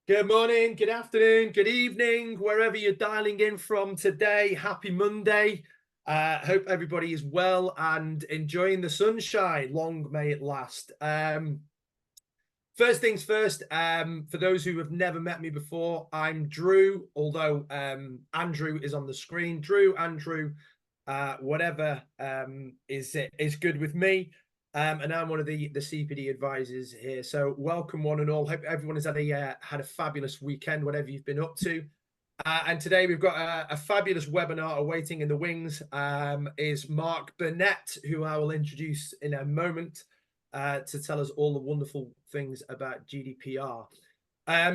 Good morning, good afternoon, good evening, wherever you're dialing in from today. Happy Monday. Hope everybody is well and enjoying the sunshine. Long may it last. First things first, for those who have never met me before, I'm Drew, although Andrew is on the screen. Drew, Andrew, whatever is good with me. And I'm one of the CPD advisors here. So welcome one and all. Hope everyone has had a fabulous weekend, whatever you've been up to. And today we've got a fabulous webinar awaiting in the wings. Is Mark Burnett, who I will introduce in a moment, to tell us all the wonderful things about GDPR.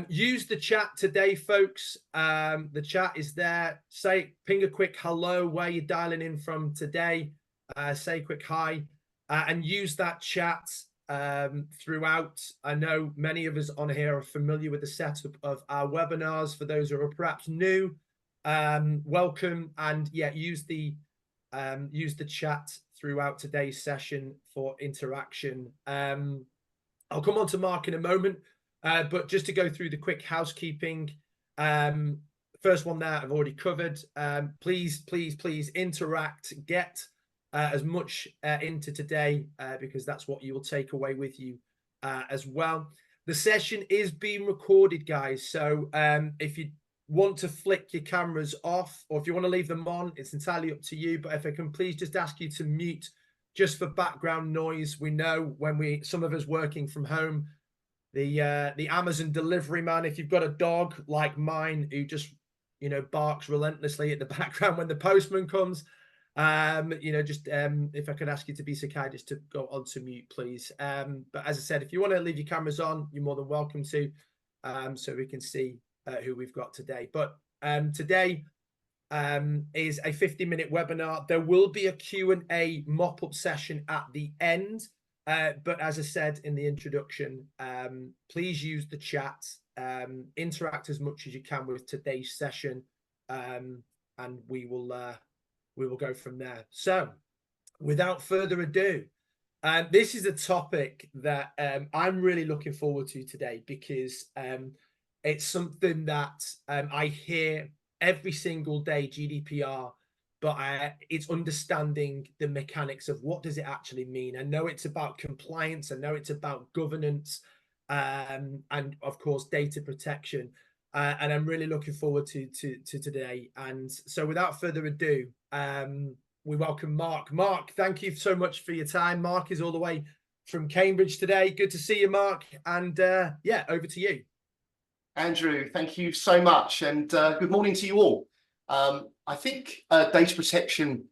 Use the chat today, folks. The chat is there. Ping a quick hello where you're dialing in from today. Say a quick hi. And use that chat throughout. I know many of us on here are familiar with the setup of our webinars. For those who are perhaps new, welcome, and yeah, use the chat throughout today's session for interaction. I'll come on to Mark in a moment, but just to go through the quick housekeeping. First one there I've already covered. Please interact, get as much into today, because that's what you will take away with you as well. The session is being recorded, guys. So if you want to flick your cameras off, or if you want to leave them on, it's entirely up to you. But if I can please just ask you to mute just for background noise. We know when some of us working from home, the Amazon delivery man, if you've got a dog like mine who just barks relentlessly at the background when the postman comes, if I could ask you to be so kind just to go on to mute, please. But as I said, if you want to leave your cameras on, you're more than welcome to, so we can see who we've got today. But today is a 50-minute webinar. There will be a Q&A mop-up session at the end. But as I said in the introduction, please use the chat, interact as much as you can with today's session, and we will go from there. So without further ado, this is a topic that I'm really looking forward to today, because it's something that I hear every single day, GDPR, but it's understanding the mechanics of what does it actually mean. I know it's about compliance. I know it's about governance, and of course, data protection. And I'm really looking forward to today. And so without further ado, we welcome Mark. Mark, thank you so much for your time. Mark is all the way from Cambridge today. Good to see you, Mark. And yeah, over to you. Andrew, thank you so much. And good morning to you all. I think data protection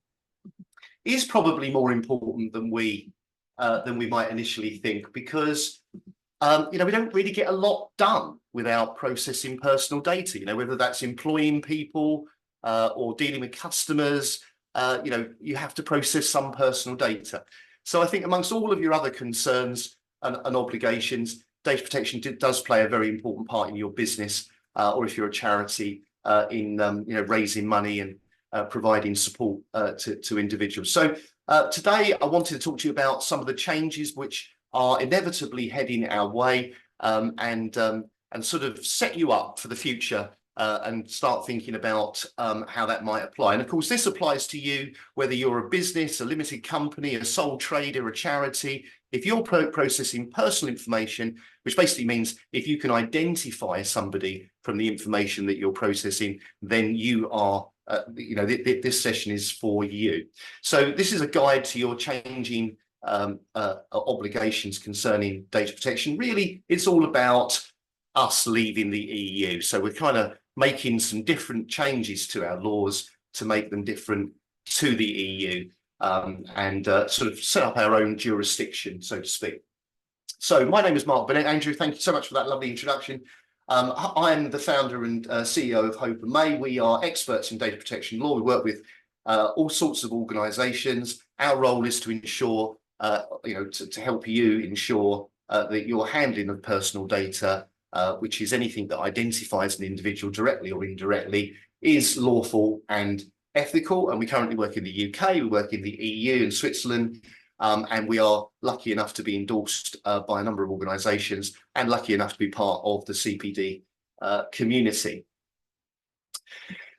is probably more important than we might initially think, because we don't really get a lot done without processing personal data, whether that's employing people or dealing with customers. You have to process some personal data. So I think amongst all of your other concerns and obligations, data protection does play a very important part in your business, or if you're a charity, in raising money and providing support to individuals. So today I wanted to talk to you about some of the changes which are inevitably heading our way, and sort of set you up for the future, and start thinking about how that might apply. And of course, this applies to you whether you're a business, a limited company, a sole trader, a charity. If you're processing personal information, which basically means if you can identify somebody from the information that you're processing, then you are, this session is for you. So this is a guide to your changing obligations concerning data protection. Really, it's all about us leaving the EU. So we're kind of making some different changes to our laws to make them different to the EU, and sort of set up our own jurisdiction, so to speak. So my name is Mark Burnett. Andrew, thank you so much for that lovely introduction. I'm the founder and CEO of Hope and May. We are experts in data protection law. We work with all sorts of organisations. Our role is to ensure, to help you ensure that your handling of personal data, which is anything that identifies an individual directly or indirectly, is lawful and ethical. And we currently work in the UK, we work in the EU and Switzerland, and we are lucky enough to be endorsed by a number of organisations, and lucky enough to be part of the CPD community.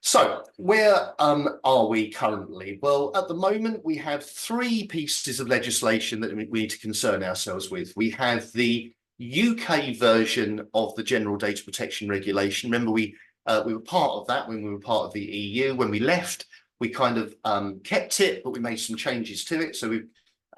So where are we currently? Well, at the moment, we have 3 pieces of legislation that we need to concern ourselves with. We have the UK version of the General Data Protection Regulation. Remember, we were part of that when we were part of the EU. When we left, we kind of kept it, but we made some changes to it. So we've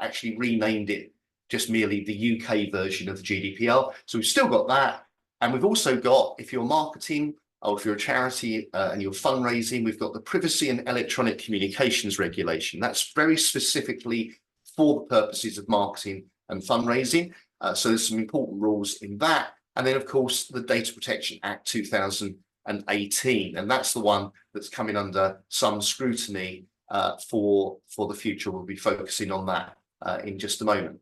actually renamed it just merely the UK version of the GDPR. So we've still got that. And we've also got, if you're marketing, or if you're a charity and you're fundraising, we've got the Privacy and Electronic Communications Regulation. That's very specifically for the purposes of marketing and fundraising. So there's some important rules in that. And then, of course, the Data Protection Act 2018. And that's the one that's coming under some scrutiny for the future. We'll be focusing on that in just a moment.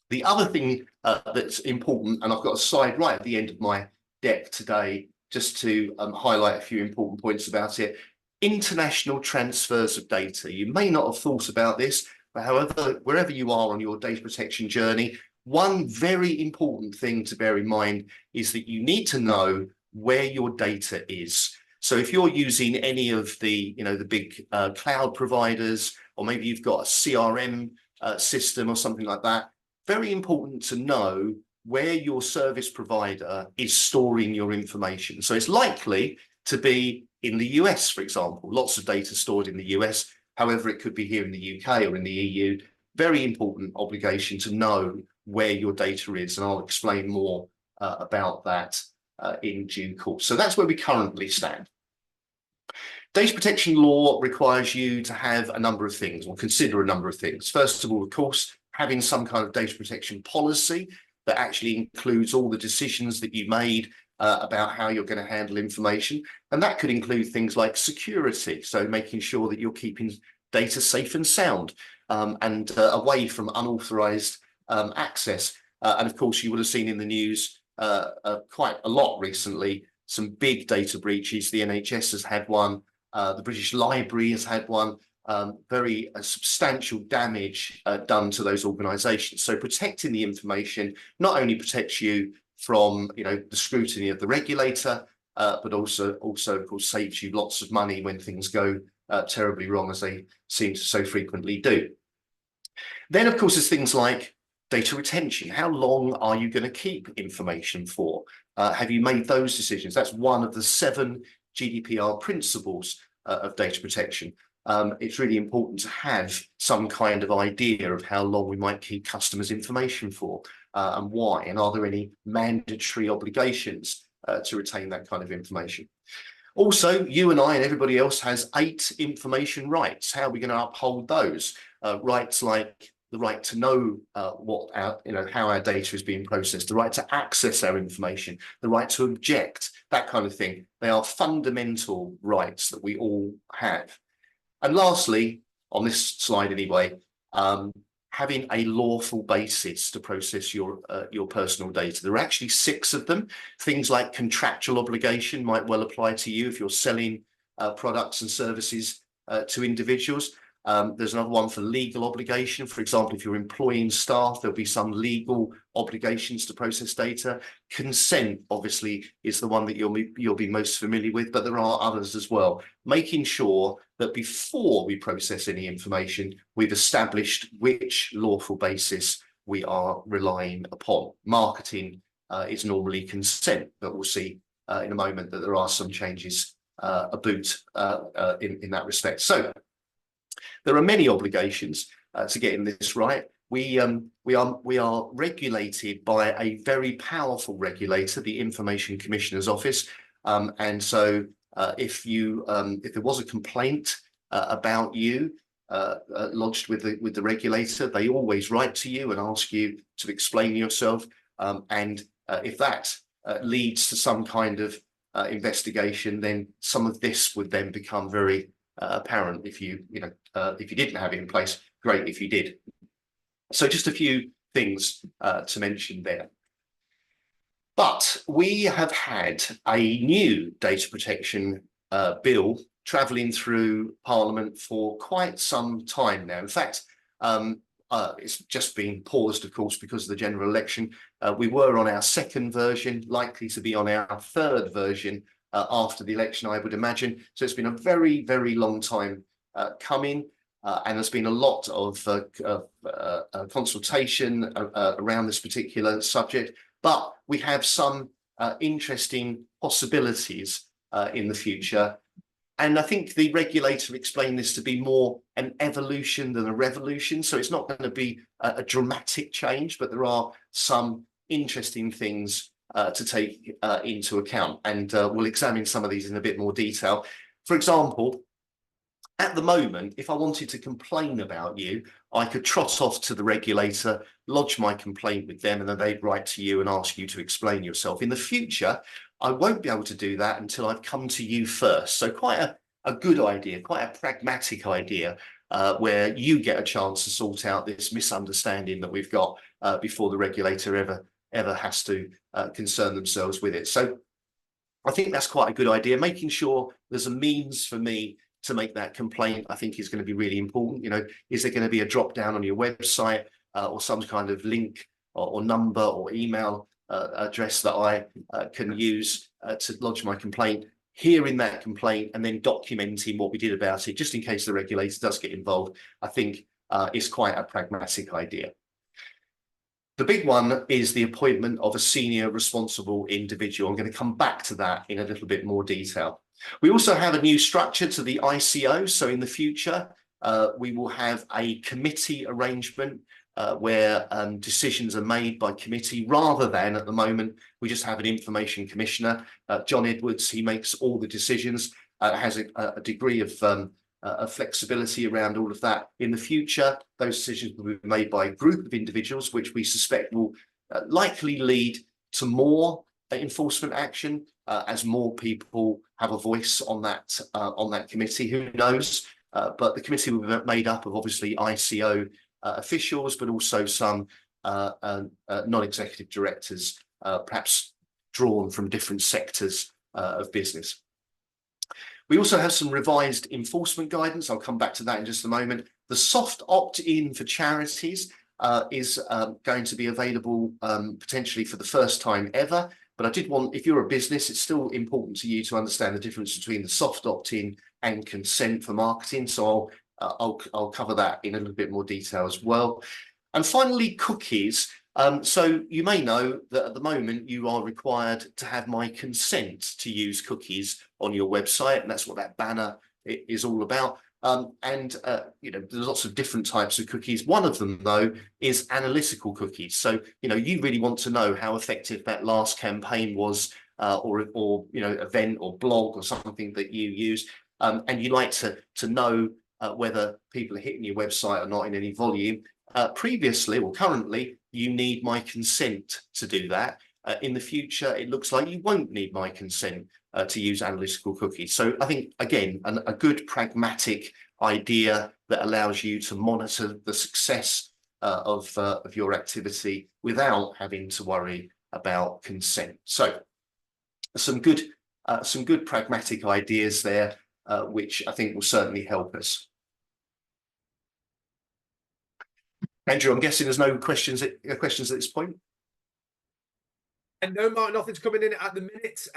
The other thing that's important, and I've got a slide right at the end of my deck today, just to highlight a few important points about it. International transfers of data. You may not have thought about this, but however, wherever you are on your data protection journey, one very important thing to bear in mind is that you need to know where your data is. So if you're using any of the, the big cloud providers, or maybe you've got a CRM system or something like that, very important to know where your service provider is storing your information. So it's likely to be in the US, for example, lots of data stored in the US. However, it could be here in the UK or in the EU. Very important obligation to know where your data is. And I'll explain more about that in due course. So that's where we currently stand. Data protection law requires you to have a number of things, or consider a number of things. First of all, of course, having some kind of data protection policy that actually includes all the decisions that you made about how you're going to handle information. And that could include things like security, so making sure that you're keeping data safe and sound and away from unauthorized access. And of course, you would have seen in the news quite a lot recently, some big data breaches. The NHS has had one, the British Library has had one, very substantial damage done to those organizations. So protecting the information not only protects you from the scrutiny of the regulator, but also of course saves you lots of money when things go terribly wrong, as they seem to so frequently do. Then of course there's things like data retention. How long are you going to keep information for? Have you made those decisions? That's one of the 7 GDPR principles of data protection. It's really important to have some kind of idea of how long we might keep customers' information for and why, and are there any mandatory obligations to retain that kind of information. Also, you and I and everybody else has 8 information rights. How are we going to uphold those? Rights like the right to know how our data is being processed, the right to access our information, the right to object, that kind of thing. They are fundamental rights that we all have. And lastly, on this slide anyway, having a lawful basis to process your personal data. There are actually 6 of them. Things like contractual obligation might well apply to you if you're selling products and services to individuals. There's another one for legal obligation. For example, if you're employing staff, there'll be some legal obligations to process data. Consent, obviously, is the one that you'll be most familiar with, but there are others as well. Making sure that before we process any information, we've established which lawful basis we are relying upon. Marketing is normally consent, but we'll see in a moment that there are some changes aboot in that respect. So there are many obligations to getting this right. We are regulated by a very powerful regulator, the Information Commissioner's Office, and so if there was a complaint about you lodged with the regulator, they always write to you and ask you to explain yourself, and if that leads to some kind of investigation, then some of this would then become very apparent. If you didn't have it in place, great if you did. So just a few things to mention there. But we have had a new data protection bill travelling through Parliament for quite some time now. In fact, it's just been paused, of course, because of the general election. We were on our second version, likely to be on our third version after the election, I would imagine. So it's been a very, very long time coming. And there's been a lot of consultation around this particular subject, but we have some interesting possibilities in the future. And I think the regulator explained this to be more an evolution than a revolution. So it's not going to be a dramatic change, but there are some interesting things to take into account. And we'll examine some of these in a bit more detail. For example, at the moment, if I wanted to complain about you, I could trot off to the regulator, lodge my complaint with them, and then they'd write to you and ask you to explain yourself. In the future, I won't be able to do that until I've come to you first. So quite a good idea, quite a pragmatic idea, where you get a chance to sort out this misunderstanding that we've got before the regulator ever has to concern themselves with it. So I think that's quite a good idea. Making sure there's a means for me to make that complaint, I think, is going to be really important. You know, is there going to be a drop down on your website or some kind of link or number or email address that I can use to lodge my complaint, hearing that complaint and then documenting what we did about it, just in case the regulator does get involved, I think is quite a pragmatic idea. The big one is the appointment of a senior responsible individual. I'm going to come back to that in a little bit more detail. We also have a new structure to the ICO. So in the future, we will have a committee arrangement where decisions are made by committee rather than at the moment, we just have an information commissioner, John Edwards. He makes all the decisions, has a degree of flexibility around all of that. In the future, those decisions will be made by a group of individuals, which we suspect will likely lead to more enforcement action as more people have a voice on that committee. Who knows? But the committee will be made up of obviously ICO officials, but also some non-executive directors, perhaps drawn from different sectors of business. We also have some revised enforcement guidance. I'll come back to that in just a moment. The soft opt-in for charities is going to be available potentially for the first time ever. But I did want, if you're a business, it's still important to you to understand the difference between the soft opt-in and consent for marketing. So I'll cover that in a little bit more detail as well. And finally, cookies. So you may know that at the moment you are required to have my consent to use cookies on your website, and that's what that banner is all about. You know, there's lots of different types of cookies. One of them, though, is analytical cookies. So, you know, you really want to know how effective that last campaign was, or you know, event or blog or something that you use, and you like to know whether people are hitting your website or not in any volume. Previously or currently, you need my consent to do that. In the future, it looks like you won't need my consent to use analytical cookies. So I think, again, a good pragmatic idea that allows you to monitor the success of your activity without having to worry about consent. So some good pragmatic ideas there, which I think will certainly help us. Andrew, I'm guessing there's no questions at this point. And no, Mark, nothing's coming in at the minute.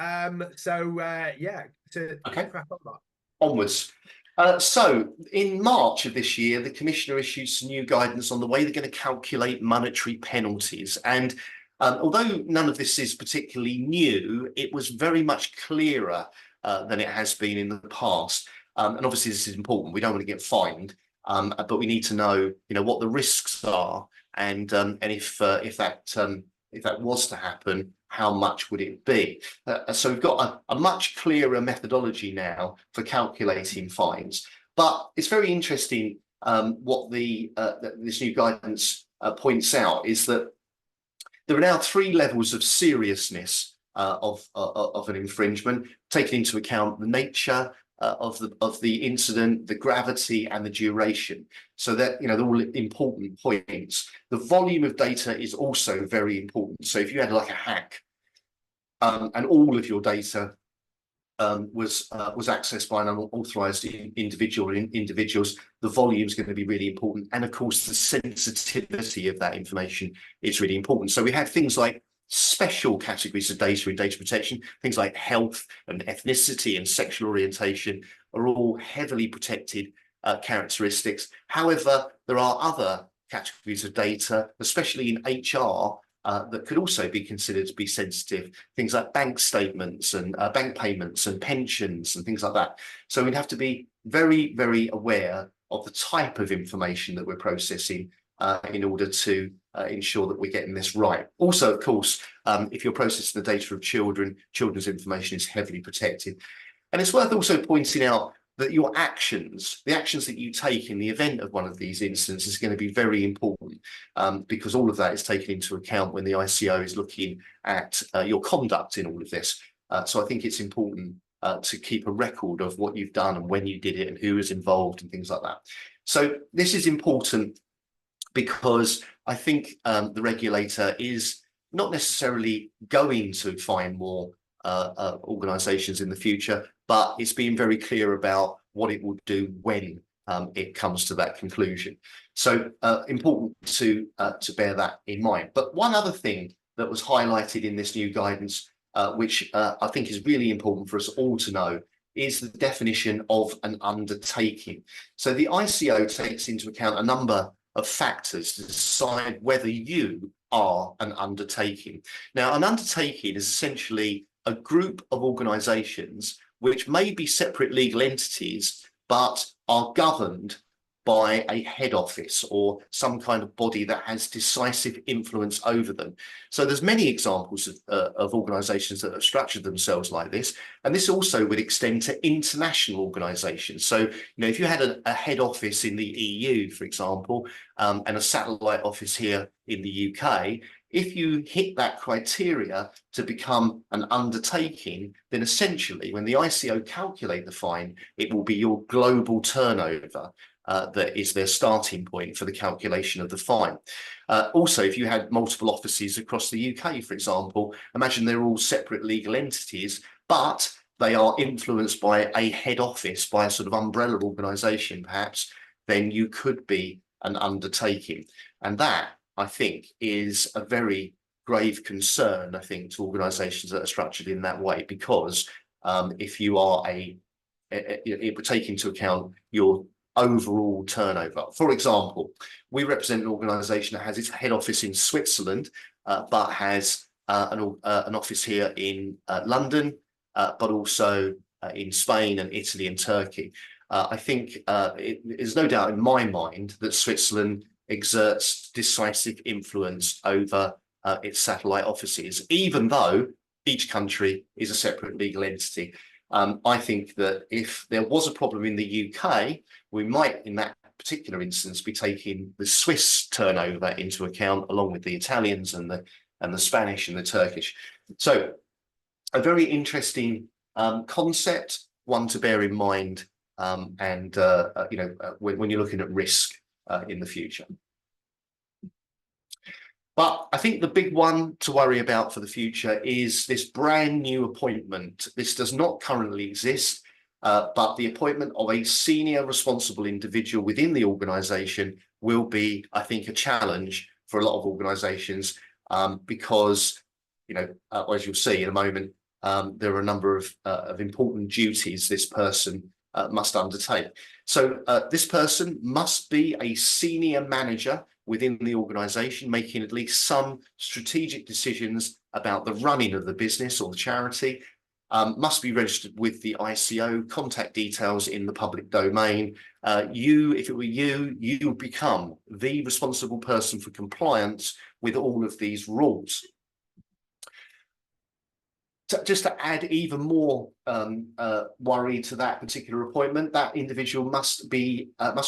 Yeah, Okay. Crack on that. Onwards. So in March of this year, the Commissioner issued some new guidance on the way they're going to calculate monetary penalties. And although none of this is particularly new, it was very much clearer than it has been in the past. And obviously this is important. We don't want to get fined, but we need to know, you know, what the risks are, and if that was to happen, how much would it be? So we've got a much clearer methodology now for calculating fines. But it's very interesting what this new guidance points out is that there are now 3 levels of seriousness of an infringement, taking into account the nature of the incident, the gravity, and the duration. So that, you know, they're all important points. The volume of data is also very important. So if you had like a hack and all of your data was accessed by an unauthorized individual, individuals, the volume is going to be really important. And of course, the sensitivity of that information is really important. So we have things like special categories of data in data protection, things like health and ethnicity and sexual orientation are all heavily protected characteristics. However, there are other categories of data, especially in HR, that could also be considered to be sensitive, things like bank statements and bank payments and pensions and things like that. So we'd have to be very, very aware of the type of information that we're processing in order to ensure that we're getting this right. Also, of course, if you're processing the data of children, children's information is heavily protected. And it's worth also pointing out that your actions, the actions that you take in the event of one of these incidents is going to be very important because all of that is taken into account when the ICO is looking at your conduct in all of this. So I think it's important to keep a record of what you've done and when you did it and who was involved and things like that. So this is important because I think the regulator is not necessarily going to find more organisations in the future, but it's being very clear about what it will do when it comes to that conclusion. So important to bear that in mind. But one other thing that was highlighted in this new guidance, which I think is really important for us all to know, is the definition of an undertaking. So the ICO takes into account a number of factors to decide whether you are an undertaking. Now, an undertaking is essentially a group of organisations which may be separate legal entities, but are governed by a head office or some kind of body that has decisive influence over them. So there's many examples of organisations that have structured themselves like this, and this also would extend to international organisations. So, you know, if you had a head office in the EU, for example, and a satellite office here in the UK, if you hit that criteria to become an undertaking, then essentially when the ICO calculate the fine, it will be your global turnover that is their starting point for the calculation of the fine. Also, if you had multiple offices across the UK, for example, imagine they're all separate legal entities, but they are influenced by a head office, by a sort of umbrella organisation, perhaps, then you could be an undertaking. And that, I think, is a very grave concern, I think, to organisations that are structured in that way, because if you are it would take into account your overall turnover. For example, we represent an organisation that has its head office in Switzerland, but has an office here in London, but also in Spain and Italy and Turkey. I think it is no doubt in my mind that Switzerland exerts decisive influence over its satellite offices, even though each country is a separate legal entity. I think that if there was a problem in the UK, we might, in that particular instance, be taking the Swiss turnover into account, along with the Italians and the Spanish and the Turkish. So, a very interesting concept, one to bear in mind, and you know, when you're looking at risk in the future. But I think the big one to worry about for the future is this brand new appointment. This does not currently exist, but the appointment of a senior responsible individual within the organisation will be, I think, a challenge for a lot of organisations because, you know, as you'll see in a moment, there are a number of important duties this person must undertake. So this person must be a senior manager within the organisation, making at least some strategic decisions about the running of the business or the charity, must be registered with the ICO, contact details in the public domain. If it were you become the responsible person for compliance with all of these rules. Just to add even more worry to that particular appointment, that individual must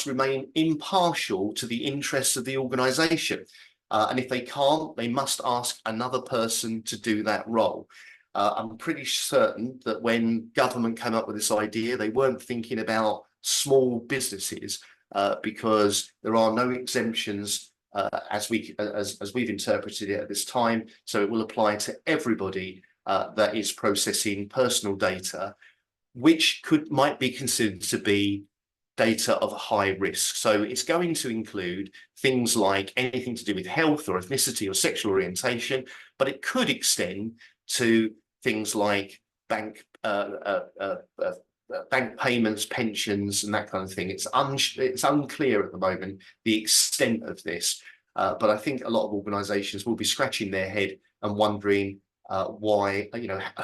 remain impartial to the interests of the organisation, and if they can't, they must ask another person to do that role. I'm pretty certain that when government came up with this idea, they weren't thinking about small businesses because there are no exemptions as we've interpreted it at this time, so it will apply to everybody that is processing personal data which might be considered to be data of high risk. So it's going to include things like anything to do with health or ethnicity or sexual orientation, but it could extend to things like bank payments, pensions, and that kind of thing. It's unclear at the moment the extent of this, but I think a lot of organisations will be scratching their head and wondering why,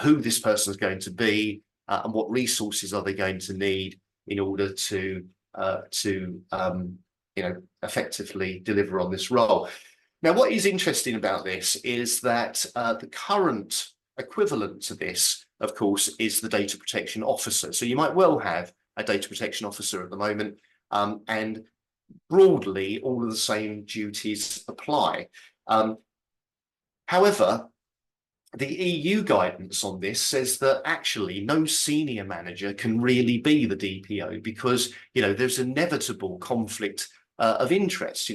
who this person is going to be, and what resources are they going to need in order to effectively deliver on this role. Now, what is interesting about this is that the current equivalent to this, of course, is the data protection officer. So you might well have a data protection officer at the moment, and broadly, all of the same duties apply. However, the EU guidance on this says that actually no senior manager can really be the DPO because, there's inevitable conflict of interest.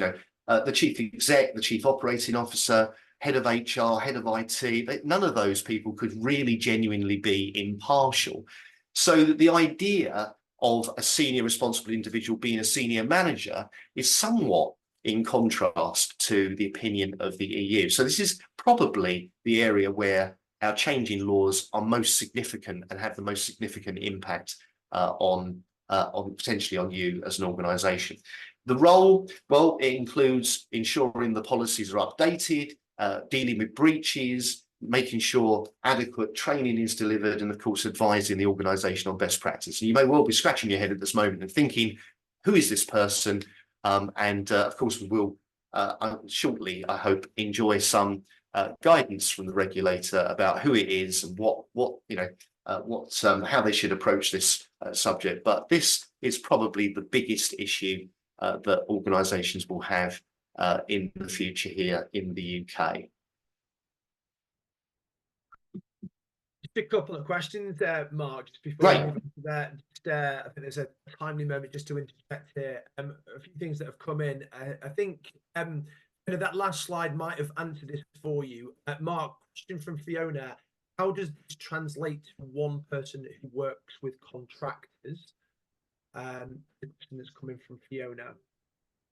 The chief exec, the chief operating officer, head of HR, head of IT, none of those people could really genuinely be impartial. So the idea of a senior responsible individual being a senior manager is somewhat in contrast to the opinion of the EU. So this is probably the area where our changing laws are most significant and have the most significant impact on potentially on you as an organisation. The role, well, it includes ensuring the policies are updated, dealing with breaches, making sure adequate training is delivered, and of course advising the organisation on best practice. And you may well be scratching your head at this moment and thinking, who is this person? Of course, we will shortly, I hope, enjoy some guidance from the regulator about who it is and how they should approach this subject. But this is probably the biggest issue that organisations will have in the future here in the UK. Just a couple of questions, Mark, just before we move on to that. I think there's a timely moment just to interject here. A few things that have come in. I think that last slide might have answered this for you. Mark, question from Fiona. How does this translate to one person who works with contractors? The question that's coming from Fiona.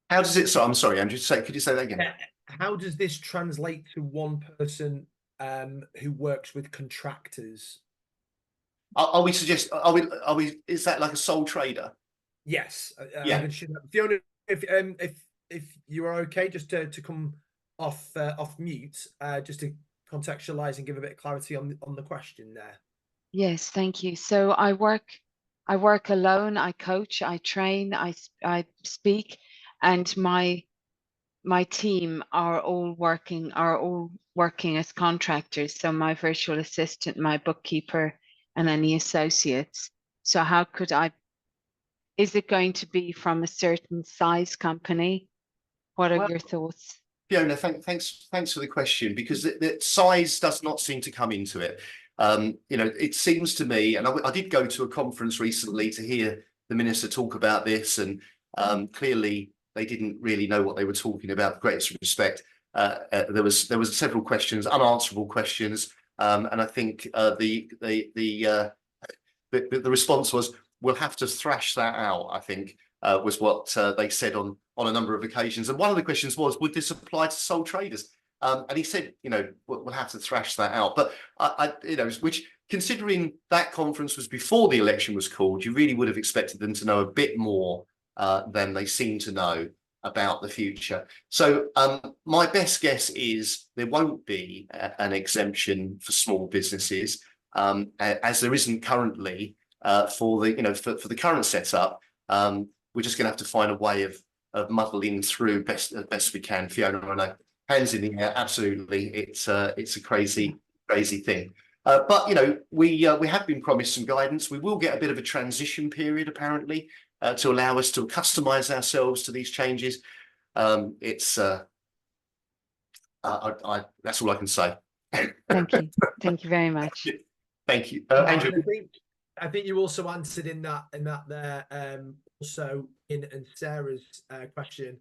How does it, so I'm sorry, Andrew, could you say that again? How does this translate to one person who works with contractors? Is that like a sole trader? Yes. Yeah. Fiona, if you are okay, just to come off mute, just to contextualize and give a bit of clarity on the question there. Yes, thank you. So I work alone. I coach, I train, I speak, and my team are all working as contractors. So my virtual assistant, my bookkeeper, and any associates. So how could is it going to be from a certain size company? What are your thoughts? Fiona, thanks for the question, because the size does not seem to come into it. It seems to me, and I did go to a conference recently to hear the minister talk about this, and clearly they didn't really know what they were talking about. With greatest respect, there was several questions, unanswerable questions, and I think the response was, we'll have to thrash that out, I think, was what they said on a number of occasions. And one of the questions was, would this apply to sole traders? And he said, we'll have to thrash that out. But which, considering that conference was before the election was called, you really would have expected them to know a bit more than they seem to know about the future. So my best guess is there won't be an exemption for small businesses, as there isn't currently for the current setup. We're just going to have to find a way of muddling through best we can. Fiona, I know, hands in the air, absolutely. It's a crazy thing. But we have been promised some guidance. We will get a bit of a transition period, apparently, to allow us to customize ourselves to these changes. That's all I can say. Thank you. Thank you very much. Thank you, Andrew. I think you also answered in that there. Also in Sarah's question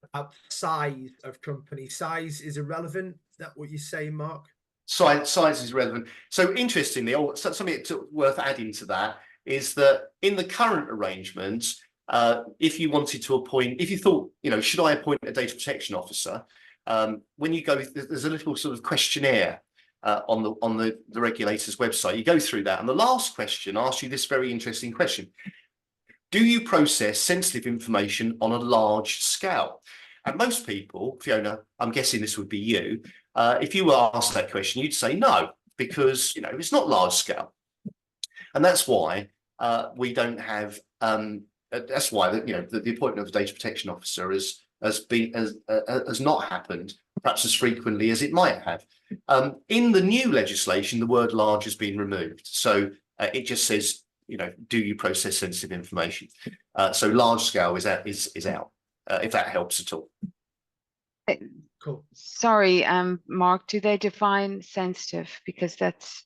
about size of company. Size is irrelevant. Is that what you say, Mark? Size is relevant. So interestingly, something worth adding to that is that in the current arrangements, if you wanted to appoint, if you thought, should I appoint a data protection officer? When you go, there's a little sort of questionnaire on the regulator's website. You go through that, and the last question asks you this very interesting question: do you process sensitive information on a large scale? And most people, Fiona, I'm guessing this would be you, if you were asked that question, you'd say no, because it's not large scale, and that's why we don't have. That's why the appointment of a data protection officer has not happened perhaps as frequently as it might have. In the new legislation, the word large has been removed, so it just says, do you process sensitive information? So large scale is out, if that helps at all. Cool. Sorry, Mark, do they define sensitive? Because that's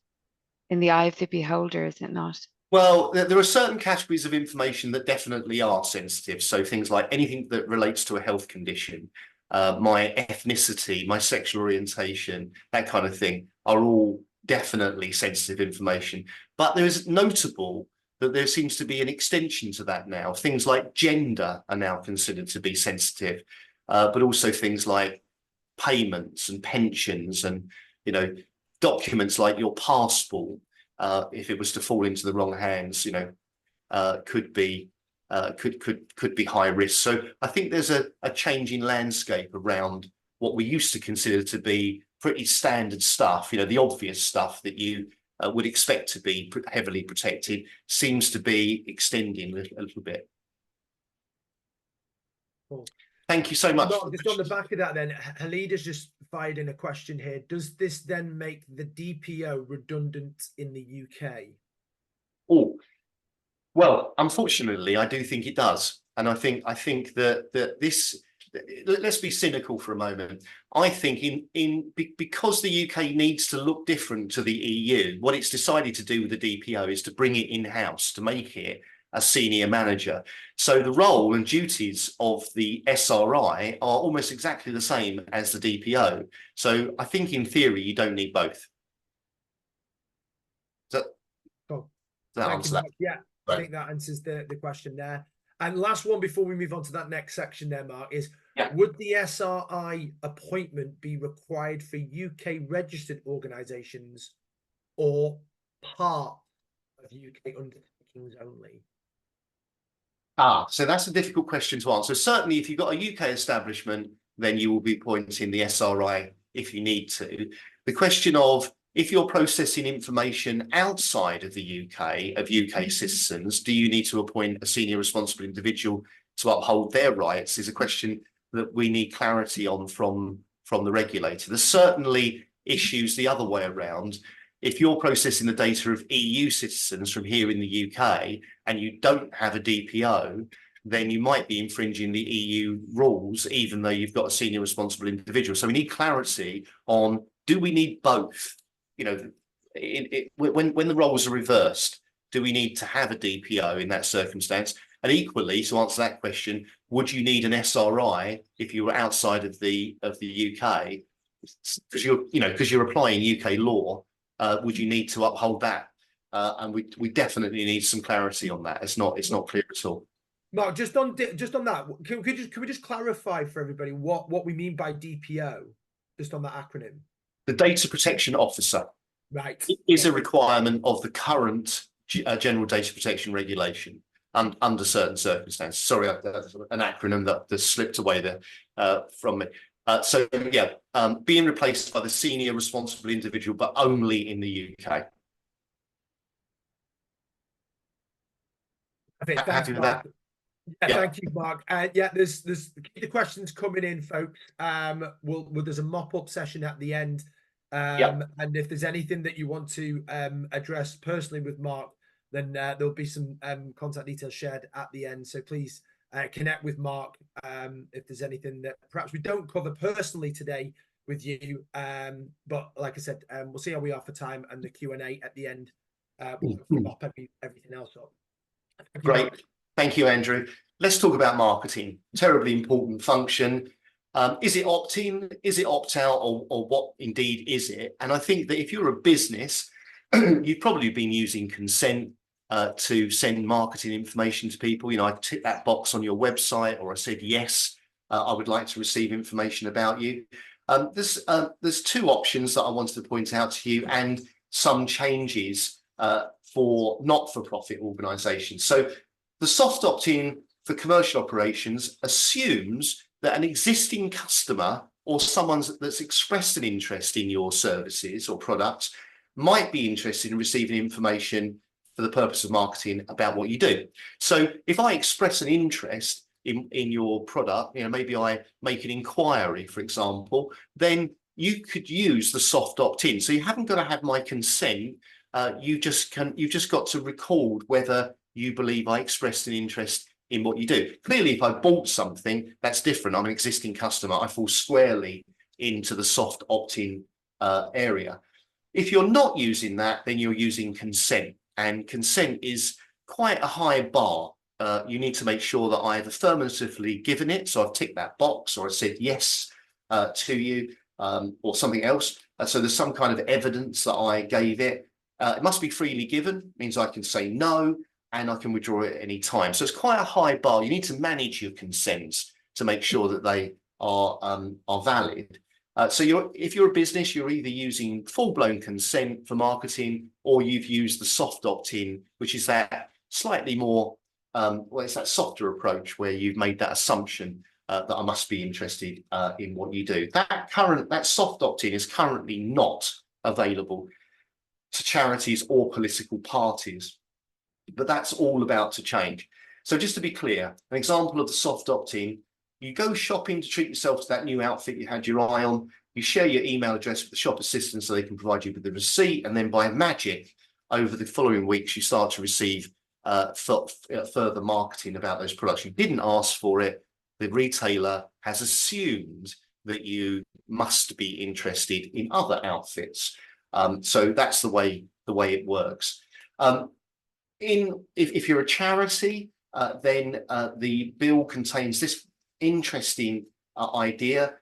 in the eye of the beholder, is it not? Well, there are certain categories of information that definitely are sensitive. So things like anything that relates to a health condition, my ethnicity, my sexual orientation, that kind of thing are all definitely sensitive information. But there is notable that there seems to be an extension to that now. Things like gender are now considered to be sensitive, but also things like payments and pensions and, documents like your passport, if it was to fall into the wrong hands, could be high risk. So I think there's a changing landscape around what we used to consider to be pretty standard stuff, the obvious stuff that you would expect to be heavily protected, seems to be extending a little bit. Cool. Thank you so much. Just on the back of that then, Halid has just fired in a question here. Does this then make the DPO redundant in the UK? Oh, well, unfortunately, I do think it does. And I think that this, let's be cynical for a moment. I think because the UK needs to look different to the EU, what it's decided to do with the DPO is to bring it in-house, to make it a senior manager. So the role and duties of the SRI are almost exactly the same as the DPO. So I think in theory, you don't need both. Cool. Answer that? Yeah, right. I think that answers the question there. And last one before we move on to that next section there, Mark, is would the SRI appointment be required for UK registered organisations or part of UK undertakings only? So that's a difficult question to answer. Certainly, if you've got a UK establishment, then you will be appointing the SRI if you need to. The question of if you're processing information outside of the UK, of UK citizens, do you need to appoint a senior responsible individual to uphold their rights, is a question that we need clarity on from the regulator. There's certainly issues the other way around. If you're processing the data of EU citizens from here in the UK and you don't have a DPO, then you might be infringing the EU rules, even though you've got a senior responsible individual. So we need clarity on, do we need both? When the roles are reversed, do we need to have a DPO in that circumstance? And equally, to answer that question, would you need an SRI if you were outside of the UK? Because you're applying UK law. Would you need to uphold that? And we definitely need some clarity on that. It's not clear at all. Mark, just on that, can we just clarify for everybody what we mean by DPO, just on that acronym? The Data Protection Officer, right, is a requirement of the current General Data Protection Regulation under certain circumstances. Sorry, an acronym that slipped away there from me. Being replaced by the senior responsible individual, but only in the UK. Happy with that? Thank you, Mark. There's the questions coming in, folks. There's a mop-up session at the end. And if there's anything that you want to address personally with Mark, then there'll be some contact details shared at the end. So please connect with Mark if there's anything that perhaps we don't cover personally today with you. But like I said, we'll see how we are for time, and the Q&A at the end will mop everything else up. Great. Thank you, Andrew. Let's talk about marketing. Terribly important function. Is it opt-in? Is it opt-out? Or what indeed is it? And I think that if you're a business, you've probably been using consent to send marketing information to people. You know, I tick that box on your website, or I said, yes, I would like to receive information about you. There's two options that I wanted to point out to you, and some changes for not-for-profit organisations. So the soft opt-in for commercial operations assumes that an existing customer or someone that's expressed an interest in your services or products might be interested in receiving information for the purpose of marketing about what you do. So if I express an interest in your product, you know, maybe I make an inquiry, for example, then you could use the soft opt-in. So you haven't got to have my consent. You've just got to record whether you believe I expressed an interest in what you do. Clearly, if I bought something, that's different. I'm an existing customer. I fall squarely into the soft opt-in area. If you're not using that, then you're using consent, and consent is quite a high bar. You need to make sure that I've affirmatively given it. So I've ticked that box, or I said yes to you, or something else. So there's some kind of evidence that I gave it. It must be freely given, means I can say no, and I can withdraw it at any time. So it's quite a high bar. You need to manage your consents to make sure that they are valid. So if you're a business, you're either using full-blown consent for marketing, or you've used the soft opt-in, which is that slightly more, well, it's that softer approach where you've made that assumption that I must be interested in what you do. That soft opt-in is currently not available to charities or political parties, but that's all about to change. So just to be clear, an example of the soft opt-in: you go shopping to treat yourself to that new outfit you had your eye on, you share your email address with the shop assistant so they can provide you with the receipt, and then by magic, over the following weeks, you start to receive further marketing about those products. You didn't ask for it. The retailer has assumed that you must be interested in other outfits. So that's the way it works. If you're a charity, then the bill contains this interesting idea,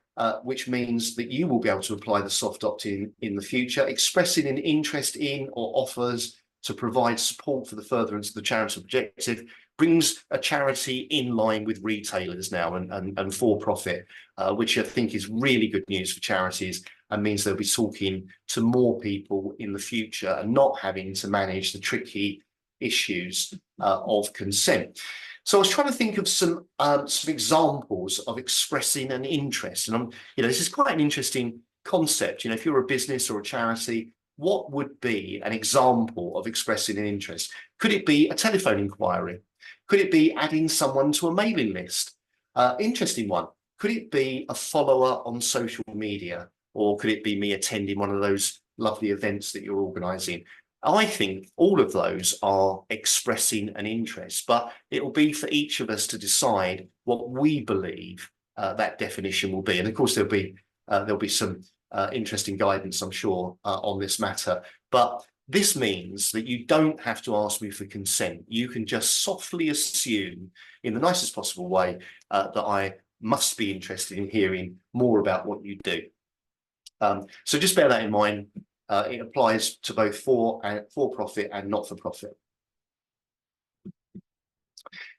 which means that you will be able to apply the soft opt-in in the future, expressing an interest in or offers to provide support for the furtherance of the charitable objective, brings a charity in line with retailers now and for-profit, which I think is really good news for charities, and means they'll be talking to more people in the future and not having to manage the tricky issues of consent. So I was trying to think of some examples of expressing an interest, and this is quite an interesting concept. If you're a business or a charity, what would be an example of expressing an interest? Could it be a telephone inquiry? Could it be adding someone to a mailing list? Interesting one. Could it be a follower on social media? Or could it be me attending one of those lovely events that you're organising? I think all of those are expressing an interest, but it will be for each of us to decide what we believe that definition will be. And of course, there'll be some interesting guidance, I'm sure, on this matter. But this means that you don't have to ask me for consent. You can just softly assume, in the nicest possible way, that I must be interested in hearing more about what you do. So just bear that in mind. It applies to both for-profit and not-for-profit.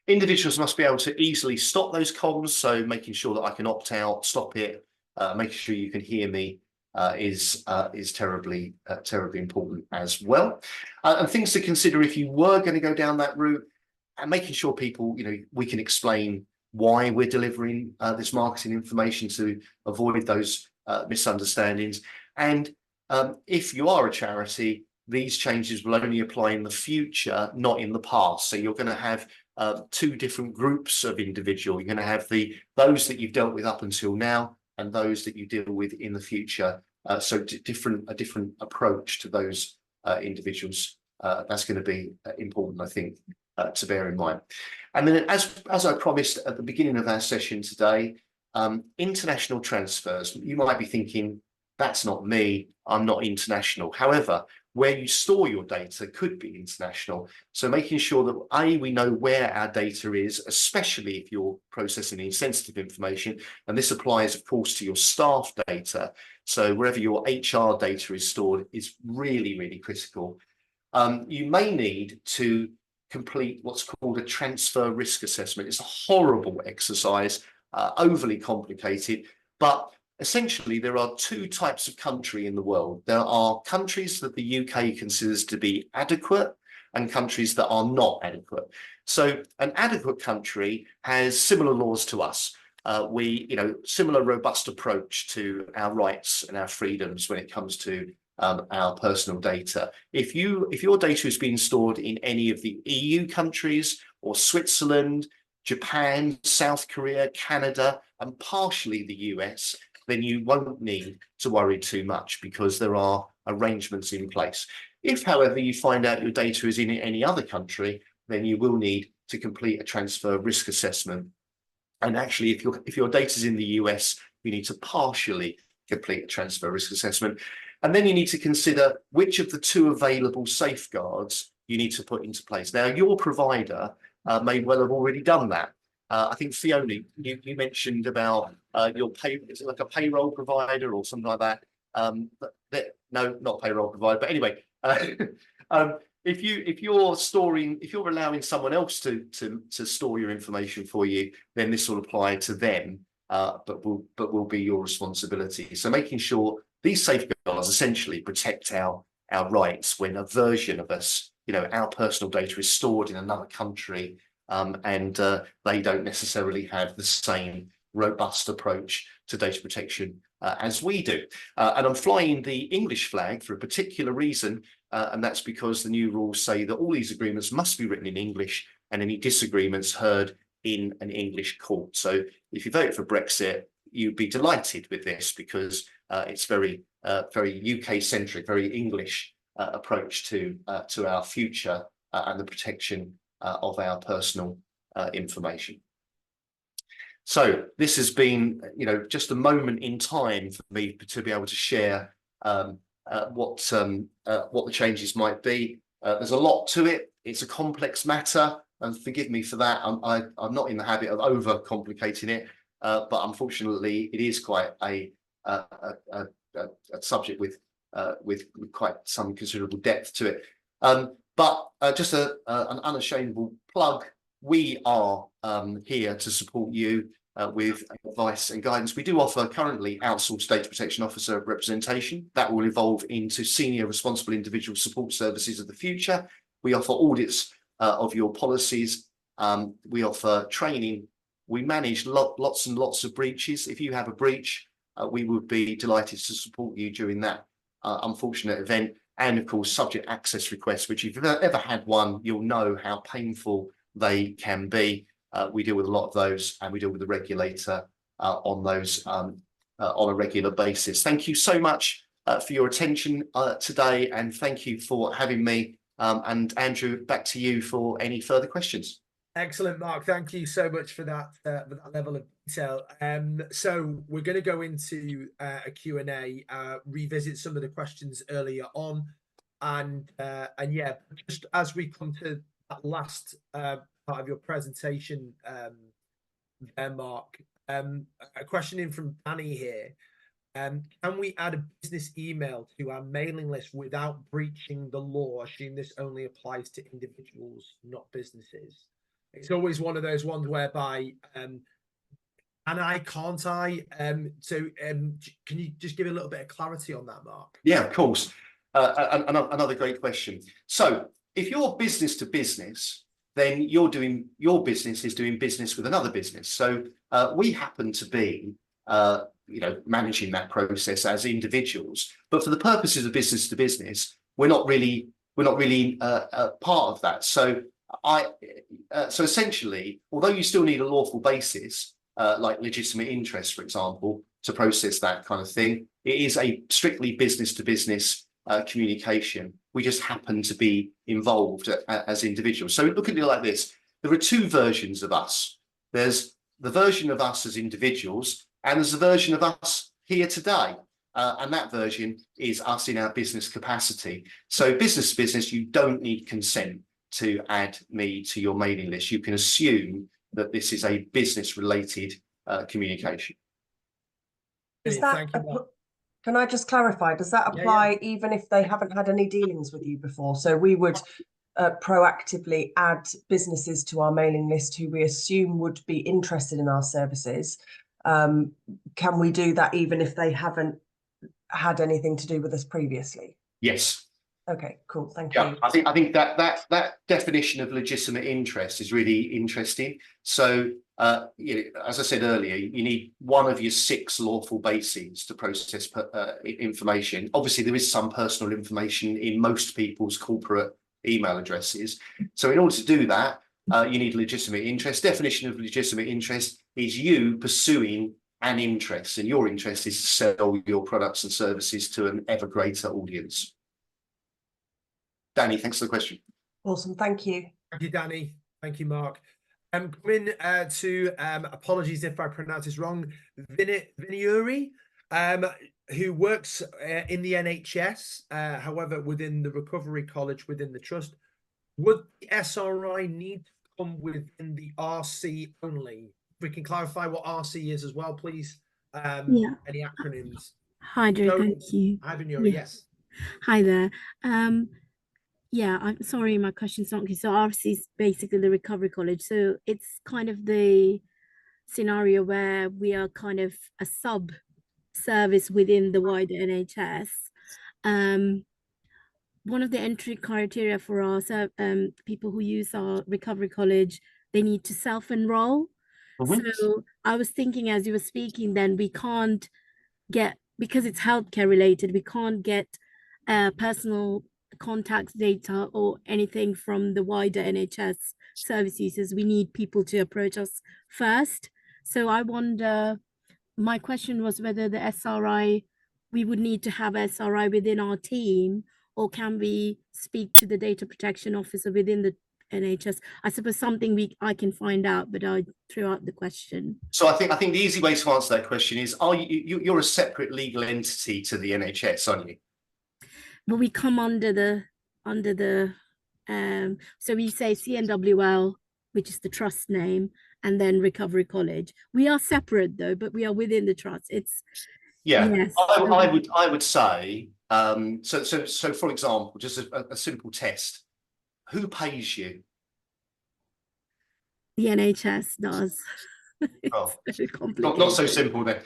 Individuals must be able to easily stop those comms, so making sure that I can opt out, stop it, making sure you can hear me is terribly important as well. And things to consider if you were going to go down that route, and making sure people, we can explain why we're delivering this marketing information to avoid those misunderstandings. And if you are a charity, these changes will only apply in the future, not in the past. So you're going to have two different groups of individual. You're going to have those that you've dealt with up until now, and those that you deal with in the future. So a different approach to those individuals. That's going to be important, I think, to bear in mind. And then, as I promised at the beginning of our session today, international transfers. You might be thinking, that's not me, I'm not international. However, where you store your data could be international. So making sure that we know where our data is, especially if you're processing any sensitive information, and this applies, of course, to your staff data. So wherever your HR data is stored is really, really critical. you may need to complete what's called a transfer risk assessment. It's a horrible exercise, overly complicated, but essentially there are two types of country in the world. There are countries that the UK considers to be adequate and countries that are not adequate. So an adequate country has similar laws to us. Similar robust approach to our rights and our freedoms when it comes to our personal data. If your data is being stored in any of the EU countries or Switzerland, Japan, South Korea, Canada, and partially the US, then you won't need to worry too much because there are arrangements in place. If, however, you find out your data is in any other country, then you will need to complete a transfer risk assessment. And actually, if your data is in the US, you need to partially complete a transfer risk assessment. And then you need to consider which of the two available safeguards you need to put into place. Now, your provider may well have already done that. I think, Fiona, you mentioned about is it like a payroll provider or something like that? No, not payroll provider, but anyway, if you're allowing someone else to store your information for you, then this will apply to them, but will be your responsibility. So making sure these safeguards essentially protect our rights when a version of us, our personal data is stored in another country, and they don't necessarily have the same robust approach to data protection as we do. And I'm flying the English flag for a particular reason, and that's because the new rules say that all these agreements must be written in English and any disagreements heard in an English court. So if you vote for Brexit, you'd be delighted with this because it's very UK-centric, very English approach to our future and the protection of our personal information. So this has been, just a moment in time for me to be able to share what the changes might be. There's a lot to it. It's a complex matter, and forgive me for that. I'm not in the habit of over complicating it, but unfortunately, it is quite a subject with quite some considerable depth to it. But just an unashamable plug. We are here to support you with advice and guidance. We do offer currently outsourced data protection officer representation that will evolve into senior responsible individual support services of the future. We offer audits of your policies. We offer training. We manage lots and lots of breaches. If you have a breach, we would be delighted to support you during that unfortunate event. And of course, subject access requests, which if you've ever had one, you'll know how painful they can be. We deal with a lot of those, and we deal with the regulator on those on a regular basis. Thank you so much for your attention today, and thank you for having me. And Andrew, back to you for any further questions. Excellent, Mark. Thank you so much for that level of detail. So we're going to go into a Q&A, revisit some of the questions earlier on, and yeah, just as we come to that last part of your presentation, Mark, a question in from Danny here. Can we add a business email to our mailing list without breaching the law? Assume this only applies to individuals, not businesses. It's always one of those ones whereby, can't I? So can you just give a little bit of clarity on that, Mark? Yeah, of course. Another great question. So if you're business to business, then your business is doing business with another business. So we happen to be managing that process as individuals, but for the purposes of business to business, we're not really part of that. So so essentially, although you still need a lawful basis, like legitimate interest, for example, to process that kind of thing, it is a strictly business to business communication. We just happen to be involved as individuals. So look at it like this. There are two versions of us. There's the version of us as individuals, and there's a version of us here today. And that version is us in our business capacity. So business to business, you don't need consent to add me to your mailing list. You can assume that this is a business related communication. Is that Can I just clarify? Does that apply even if they haven't had any dealings with you before? So we would proactively add businesses to our mailing list who we assume would be interested in our services. Can we do that even if they haven't had anything to do with us previously? Yes. Okay, cool. Thank Yeah, you. I think that definition of legitimate interest is really interesting. So, as I said earlier, you need one of your 6 lawful bases to process information. Obviously, there is some personal information in most people's corporate email addresses. So, in order to do that, you need legitimate interest. Definition of legitimate interest is you pursuing an interest, and your interest is to sell your products and services to an ever greater audience. Danny, thanks for the question. Awesome, thank you. Thank you, Danny. Thank you, Mark. Coming to apologies if I pronounce this wrong. Viniuri, who works in the NHS, however, within the Recovery College, within the trust. Would the SRI need to come within the RC only? If we can clarify what RC is as well, please. Any acronyms? Hi, Drew. Thank you. Hi, Viniuri. Yes. Hi there. Yeah, I'm sorry, my question's not clear. So RC is basically the Recovery College. So it's kind of the scenario where we are kind of a sub service within the wider NHS. One of the entry criteria for our people who use our Recovery College, they need to self-enroll. So I was thinking as you were speaking, then we can't get, because it's healthcare related, we can't get personal contact data or anything from the wider NHS service users. We need people to approach us first. So I wonder, my question was whether the SRI, we would need to have SRI within our team, or can we speak to the data protection officer within the NHS? I suppose something I can find out, but I threw out the question. So I think the easy way to answer that question is: you're a separate legal entity to the NHS, aren't you? But we come under the so we say CNWL, which is the trust name, and then Recovery College. We are separate though, but we are within the trust. It's yes. I would say so for example, just a simple test. Who pays you? The NHS does. Oh, not so simple then.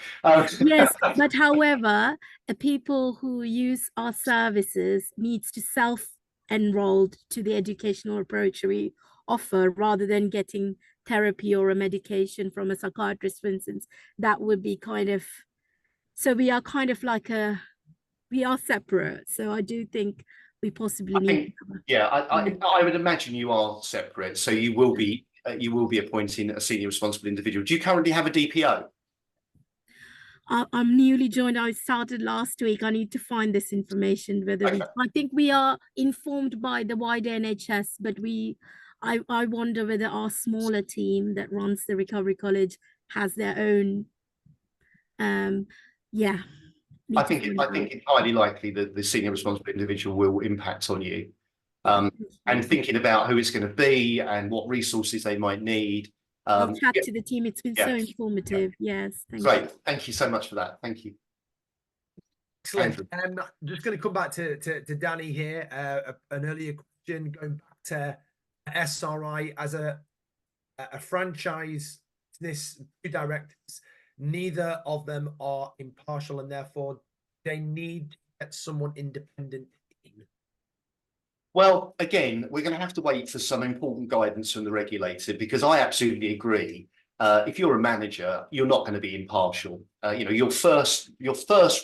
Yes, but however, people who use our services needs to self-enroll to the educational approach we offer, rather than getting therapy or a medication from a psychiatrist, for instance. That would be kind of, so we are kind of like we are separate. So I do think we possibly need. I would imagine you are separate. So you will be appointing a senior responsible individual. Do you currently have a DPO? I'm newly joined. I started last week. I need to find this information. I think we are informed by the wider NHS, but I wonder whether our smaller team that runs the Recovery College has their own. I think it's highly likely that the senior responsible individual will impact on you. And thinking about who it's going to be and what resources they might need. I'll chat to the team. It's been so informative. Yes. Great. Thank you so much for that. Thank you. Excellent. I'm just going to come back to Danny here. An earlier question going back to SRI as a franchise business, 2 directors. Neither of them are impartial, and therefore they need to get someone independent in. Well, again, we're going to have to wait for some important guidance from the regulator, because I absolutely agree. If you're a manager, you're not going to be impartial. Your first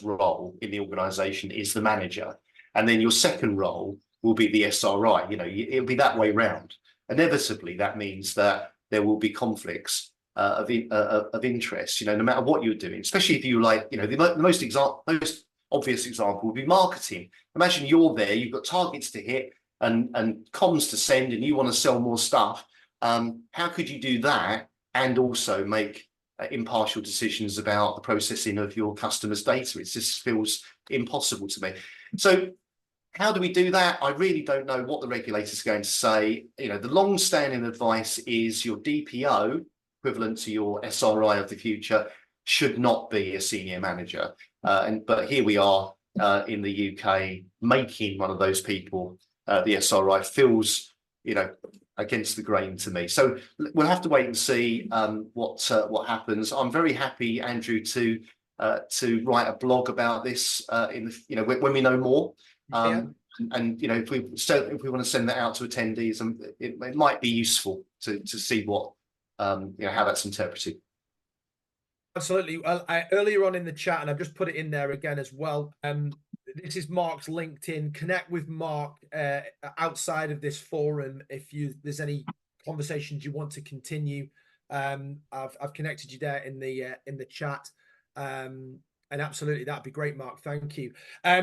role in the organisation is the manager, and then your second role will be the SRI. It'll be that way round. Inevitably, that means that there will be conflicts of interest. No matter what you're doing, especially if you the most obvious example would be marketing. Imagine you're there, you've got targets to hit and comms to send, and you want to sell more stuff. How could you do that and also make impartial decisions about the processing of your customers' data? It just feels impossible to me. So how do we do that? I really don't know what the regulator's going to say. The long-standing advice is your DPO, equivalent to your SRI of the future, should not be a senior manager. But here we are in the UK, making one of those people, the SRI, feels, against the grain to me. So we'll have to wait and see what happens. I'm very happy, Andrew, to write a blog about this when we know more. And if we want to send that out to attendees, it might be useful to see what how that's interpreted. Absolutely. Well, earlier on in the chat, and I've just put it in there again as well. This is Mark's LinkedIn. Connect with Mark outside of this forum if there's any conversations you want to continue. I've connected you there in the chat. And absolutely, that'd be great, Mark. Thank you. I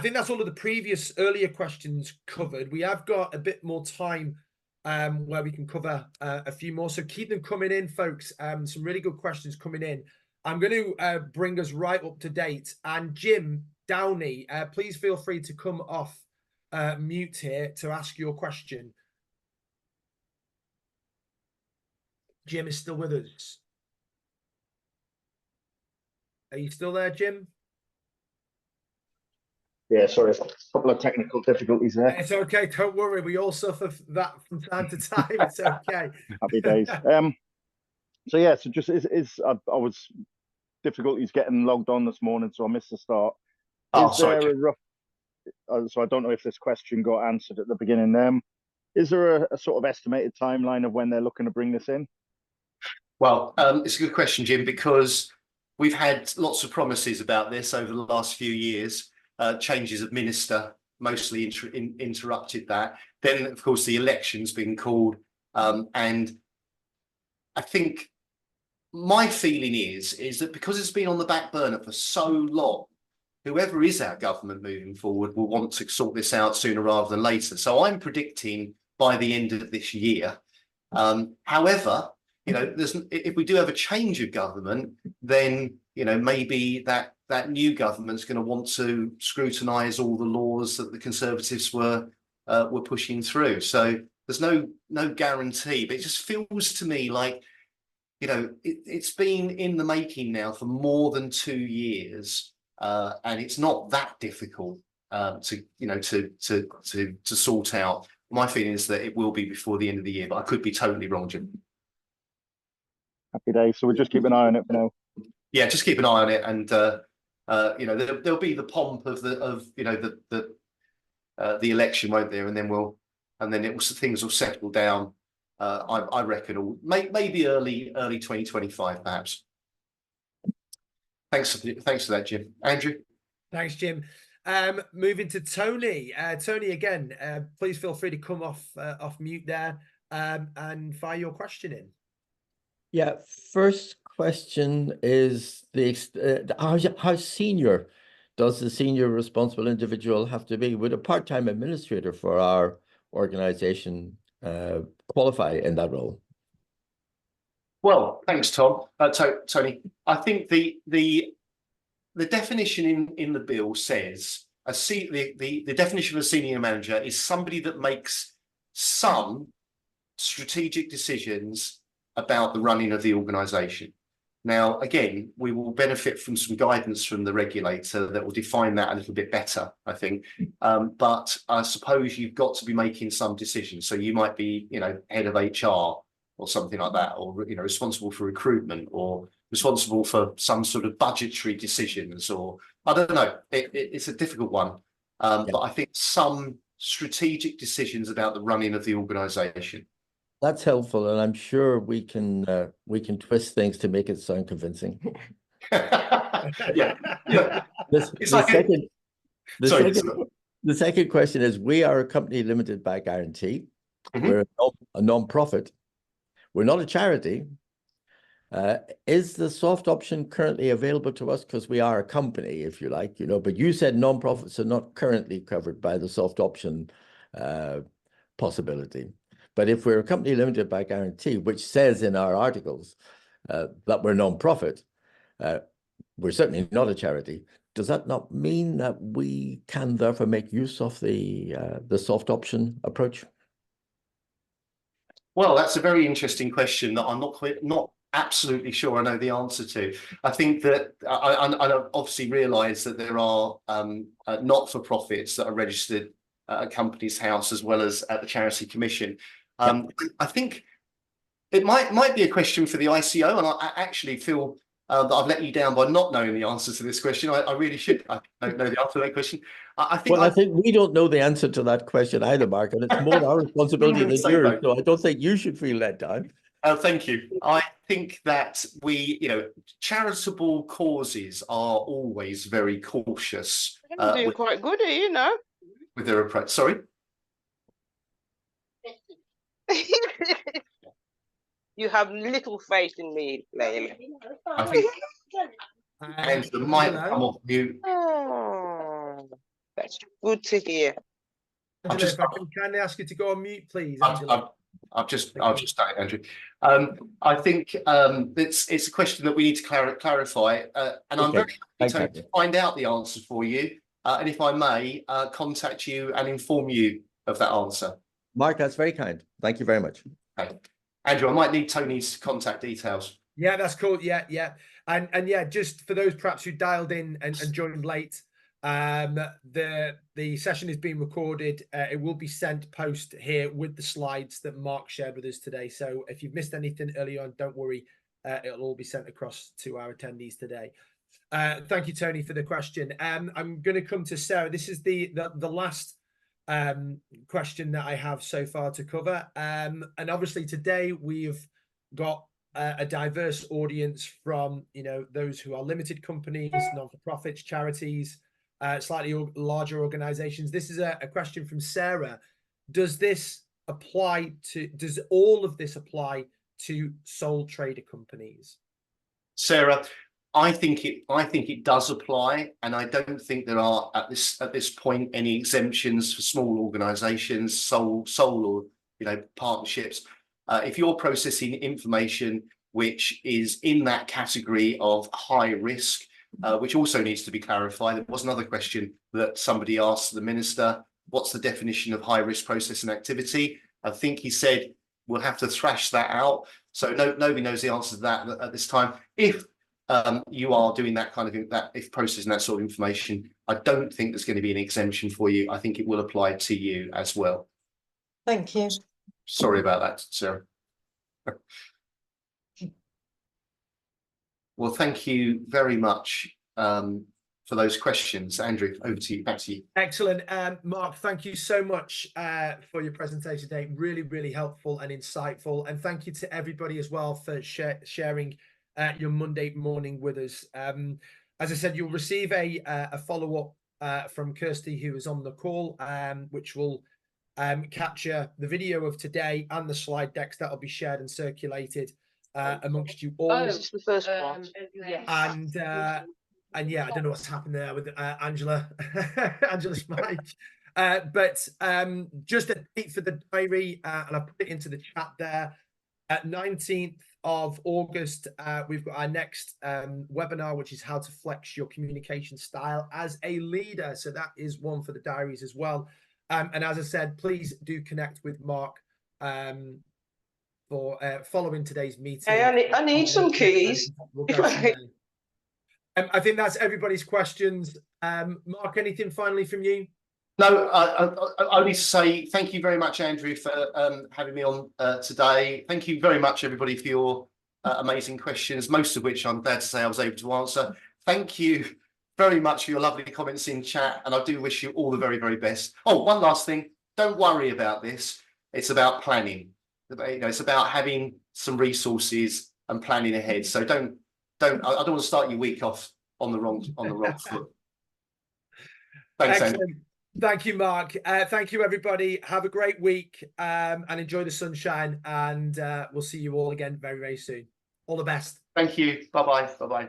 think that's all of the earlier questions covered. We have got a bit more time where we can cover a few more. So keep them coming in, folks. Some really good questions coming in. I'm going to bring us right up to date. And Jim Downey, please feel free to come off mute here to ask your question. Jim is still with us. Are you still there, Jim? Yeah, sorry, a couple of technical difficulties there. It's okay, don't worry. We all suffer that from time to time. It's okay. Happy days. So yeah, so just I was difficulties getting logged on this morning, so I missed the start. Sorry. A rough? So I don't know if this question got answered at the beginning. Is there a sort of estimated timeline of when they're looking to bring this in? Well, it's a good question, Jim, because we've had lots of promises about this over the last few years. Changes of minister mostly interrupted that. Then, of course, the election's been called. And I think my feeling is that because it's been on the back burner for so long, whoever is our government moving forward will want to sort this out sooner rather than later. So I'm predicting by the end of this year. However, if we do have a change of government, then maybe that new government's going to want to scrutinise all the laws that the Conservatives were pushing through. So there's no guarantee, but it just feels to me like it's been in the making now for more than 2 years, and it's not that difficult to sort out. My feeling is that it will be before the end of the year, but I could be totally wrong, Jim. Happy days. So we'll just keep an eye on it for now. Yeah, just keep an eye on it, and there'll be the pomp of the election, won't there? And then things will settle down. I reckon maybe early 2025, perhaps. Thanks for that, Jim. Andrew. Thanks, Jim. Moving to Tony. Tony, again, please feel free to come off mute there and fire your question in. Yeah, first question is how senior does the senior responsible individual have to be? Would a part-time administrator for our organization qualify in that role? Well, thanks, Tom. Tony, I think the definition in the bill says the definition of a senior manager is somebody that makes some strategic decisions about the running of the organisation. Now, again, we will benefit from some guidance from the regulator that will define that a little bit better, I think. But I suppose you've got to be making some decisions. So you might be, head of HR or something like that, or responsible for recruitment, or responsible for some sort of budgetary decisions, or I don't know. It's a difficult one, but I think some strategic decisions about the running of the organisation. That's helpful, and I'm sure we can twist things to make it sound convincing. Yeah. The second question is: we are a company limited by guarantee. Mm-hmm. We're a non-profit. We're not a charity. Is the soft option currently available to us? Because we are a company, if you like, But you said non-profits are not currently covered by the soft option possibility. But if we're a company limited by guarantee, which says in our articles that we're non-profit, we're certainly not a charity. Does that not mean that we can therefore make use of the soft option approach? Well, that's a very interesting question that I'm not absolutely sure I know the answer to. I think that I obviously realise that there are not-for-profits that are registered at a Companies House as well as at the Charity Commission. I think it might be a question for the ICO, and I actually feel that I've let you down by not knowing the answer to this question. I really should. I don't know the answer to that question. I think we don't know the answer to that question either, Mark, and it's more our responsibility than yours. So I don't think you should feel let down. Thank you. I think that charitable causes are always very cautious. You're quite good at, you know, with their approach. Sorry. You have little faith in me, Layla. I think Angela might come off mute. Oh, that's good to hear. Angela, if I can kindly ask you to go on mute, please, Angela. I've just done it, Andrew. I think it's a question that we need to clarify, and I'm very happy to find out the answer for you. And if I may, contact you and inform you of that answer. Mark, that's very kind. Thank you very much. Okay. Andrew, I might need Tony's contact details. Yeah, that's cool. Yeah. And yeah, just for those perhaps who dialed in and joined late, the session is being recorded. It will be sent post here with the slides that Mark shared with us today. So if you've missed anything early on, don't worry. It'll all be sent across to our attendees today. Thank you, Tony, for the question. I'm going to come to Sarah. This is the last question that I have so far to cover. And obviously today we've got a diverse audience from, those who are limited companies, non-for-profits, charities, slightly larger organizations. This is a question from Sarah. Does all of this apply to sole trader companies? Sarah, I think it does apply, and I don't think there are at this point any exemptions for small organizations, sole or partnerships. If you're processing information which is in that category of high risk, which also needs to be clarified. There was another question that somebody asked the minister, what's the definition of high risk processing activity? I think he said we'll have to thrash that out. So nobody knows the answer to that at this time. If you are doing that kind of if processing that sort of information, I don't think there's going to be an exemption for you. I think it will apply to you as well. Thank you. Sorry about that, Sarah. Well, thank you very much for those questions. Andrew, over to you, back to you. Excellent. Mark, thank you so much for your presentation today. Really, really helpful and insightful. And thank you to everybody as well for sharing your Monday morning with us. As I said, you'll receive a follow-up from Kirsty, who is on the call, which will capture the video of today and the slide decks that will be shared and circulated amongst you all. Oh, this is the first part. Yes. And yeah, I don't know what's happened there with Angela's mic. But just a date for the diary, and I put it into the chat there. At 19th of August, we've got our next webinar, which is how to flex your communication style as a leader. So that is one for the diaries as well. And as I said, please do connect with Mark for following today's meeting. Hey, I need some keys. We'll go from there. I think that's everybody's questions. Mark, anything finally from you? No, I only to say thank you very much, Andrew, for having me on today. Thank you very much, everybody, for your amazing questions, most of which I'm glad to say I was able to answer. Thank you very much for your lovely comments in chat, and I do wish you all the very, very best. Oh, one last thing. Don't worry about this. It's about planning. It's about having some resources and planning ahead. So I don't want to start your week off on the wrong foot. Thanks, Excellent. Andrew. Thank you, Mark. Thank you, everybody. Have a great week and enjoy the sunshine. And we'll see you all again very, very soon. All the best. Thank you. Bye-bye. Bye-bye.